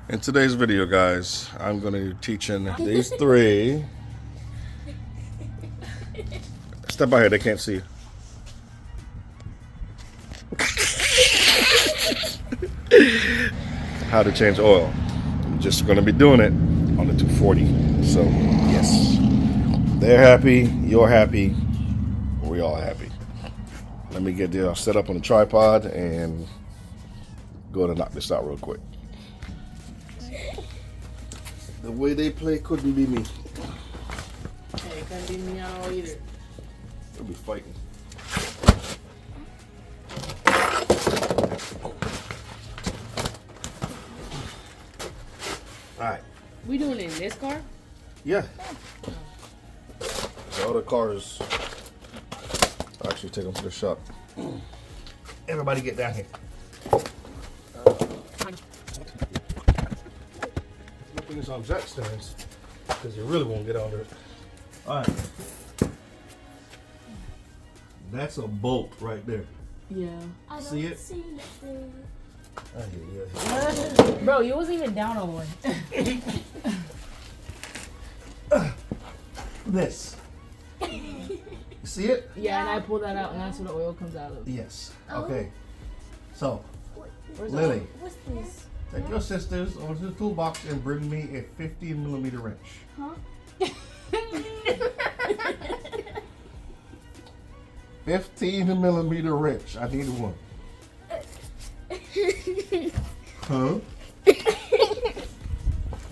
In today's video, guys, I'm going to be teaching these three. Step out here, they can't see you. How to change oil. I'm just going to be doing it on the 240. So, yes. They're happy, you're happy, we all happy. Let me get this set up on the tripod and go ahead and knock this out real quick. The way they play couldn't be me. Hey, couldn't be me at all either. They'll be fighting. Alright. We doing it in this car? Yeah. The other cars, I'll actually take them to the shop. Everybody get down here. Looking at some jack stands because you really won't get under it. Alright. That's a bolt right there. Yeah. See it? I hear you. Bro, you wasn't even down on one. This. You see it? Yeah, and I pull that out, and that's where the oil comes out of. Yes. Okay. So, Where's Lily, What's this? take your sisters over to the toolbox and bring me a 15mm wrench. Huh? 15mm wrench. I need one. Huh?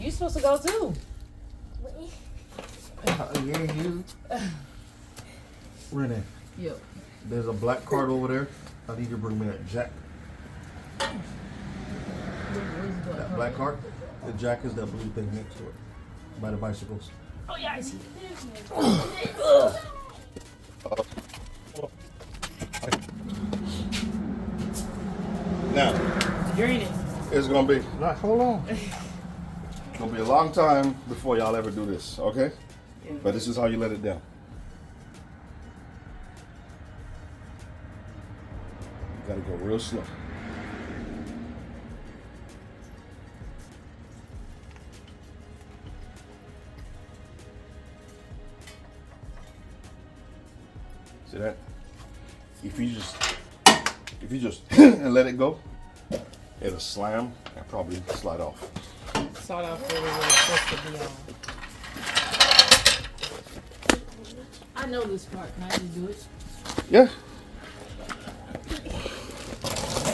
You supposed to go too. Yeah, you. Renee, Yep. there's a black card over there. I need you to bring me that jack. That black card. The jack is that blue thing next to it. By the bicycles. Oh yeah, I see. Now, Drain it. it's gonna be. Nah, hold on. It's gonna be a long time before y'all ever do this, okay? Yeah. But this is how you let it down. You gotta go real slow. See that? If you just and let it go, it'll slam and probably slide off. Sawed off where we were supposed to be on. I know this part. Can I just do it? Yeah.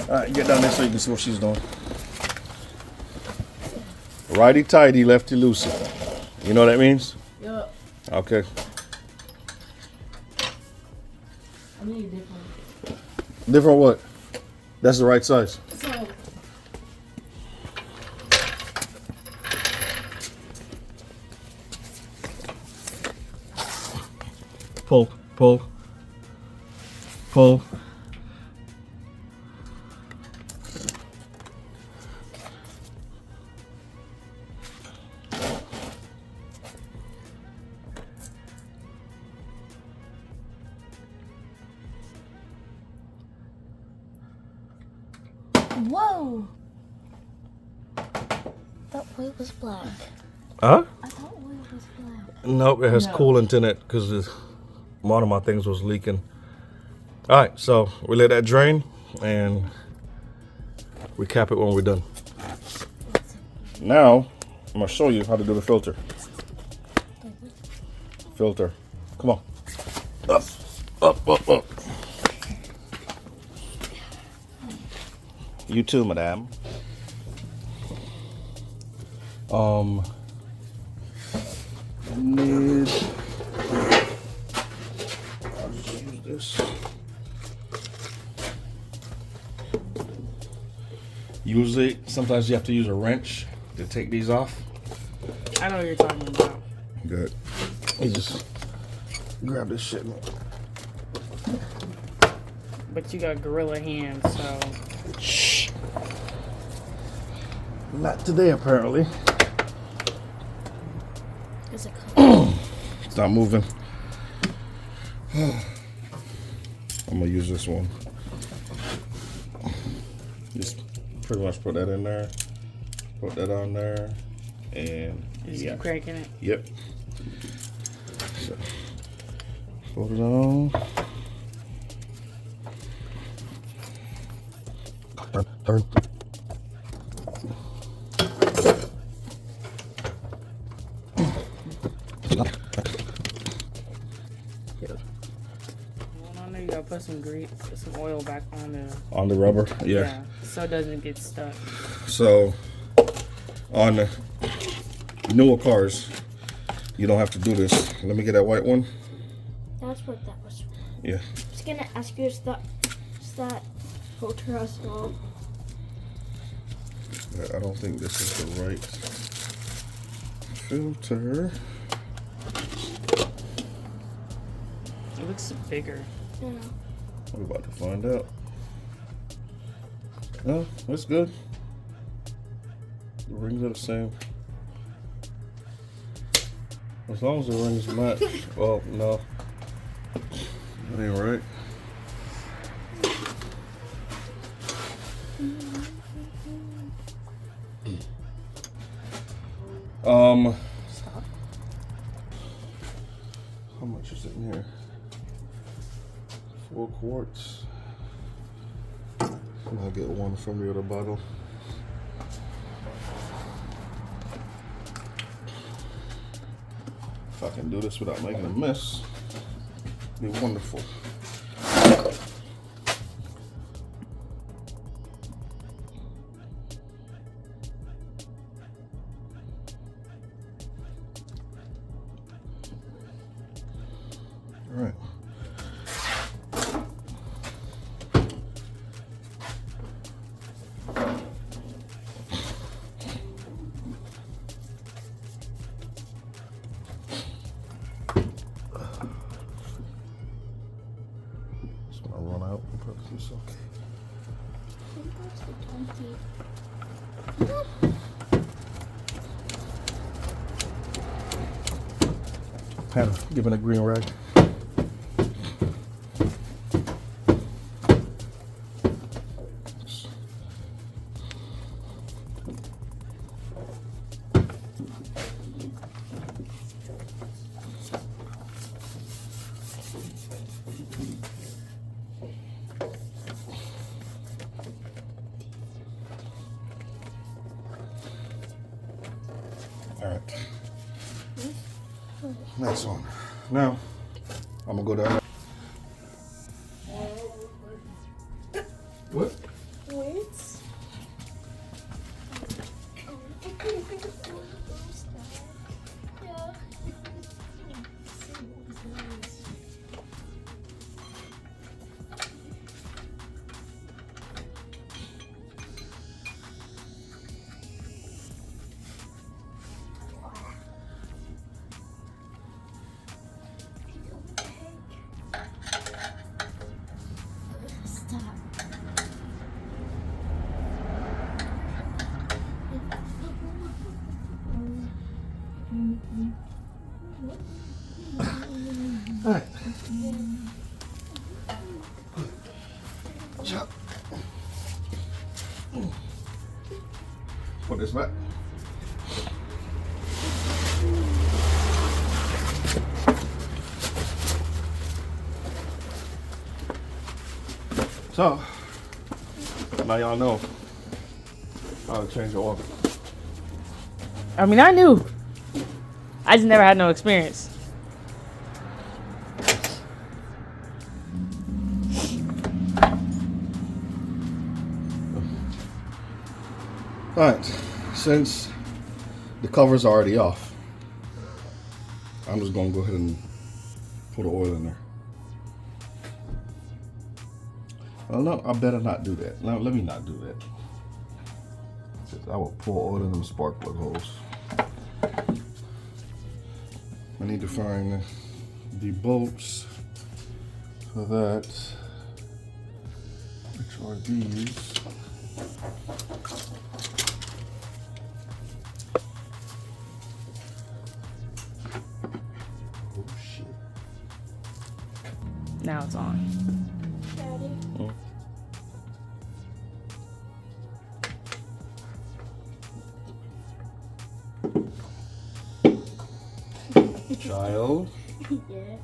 All right, get down there so you can see what she's doing. Righty tighty, lefty loosey. You know what that means? Yup. Okay. I need a different. Different what? That's the right size. So. Pull, pull, pull. Whoa! That weight was black. Huh? I thought weight was black. Nope, it has No. coolant in it because one of my things was leaking. All right, so we let that drain and we cap it when we're done. Now, I'm gonna show you how to do the filter. Filter. Come on. Up, up, up, up. You too, madame. Need. I'll just use this. Usually, sometimes you have to use a wrench to take these off. I know what you're talking about. Good. You just grab this shit. But you got gorilla hands, so. Shh. Not today, apparently. Is it cold? It's not moving. I'm gonna use this one. Just pretty much put that in there. Put that on there, and Just keep cranking it. Yep. So, put it on. Turn. On there, you gotta put some oil back On the rubber, yeah, so it doesn't get stuck. So, on the newer cars, you don't have to do this. Let me get that white one. That's what that was. Yeah. I was gonna ask you, is that filter as well? I don't think this is the right filter. It looks bigger. Yeah. We're about to find out. No, that's good. The rings are the same. As long as the rings match. Well, no. That ain't right. Stop. How much is in here? 4 quarts. And I'll get one from the other bottle. If I can do this without making a mess, it'd be wonderful. All right. It's gonna run out, but it's okay. Hannah, give me a green rag. All right. That's on. Now, I'm gonna go down. What? Wait. Yeah. Stop. All right. Chop. Put this back. So, now y'all know how to change your oil. I mean, I knew. I just never had no experience. Alright, since the cover's already off, I'm just gonna go ahead and put the oil in there. Well, no, I better not do that. No, let me not do that. I will pour oil in them spark plug holes. I need to find the bolts for that, which are these. Oh shit. Now it's on. Daddy. child. Yeah.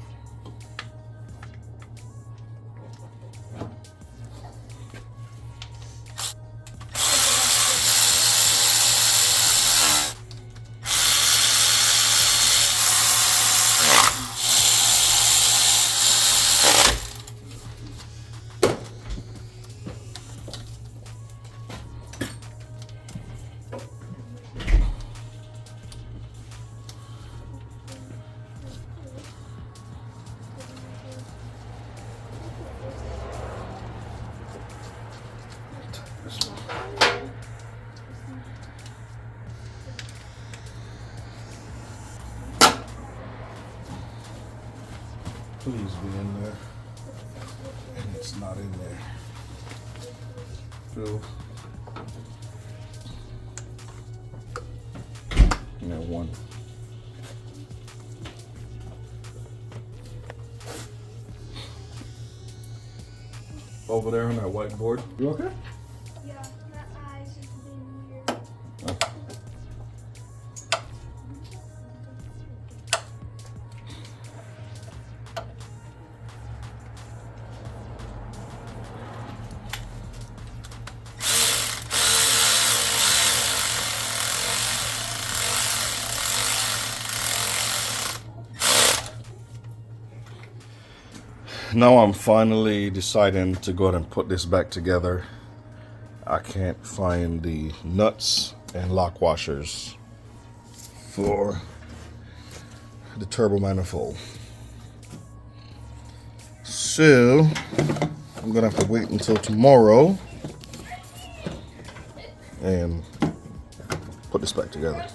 Please be in there. And it's not in there. Phil. And then one. Over there on that whiteboard. You okay? Yeah, my eyes just being weird. Oh. Now I'm finally deciding to go ahead and put this back together. I can't find the nuts and lock washers for the turbo manifold. So I'm gonna have to wait until tomorrow and put this back together.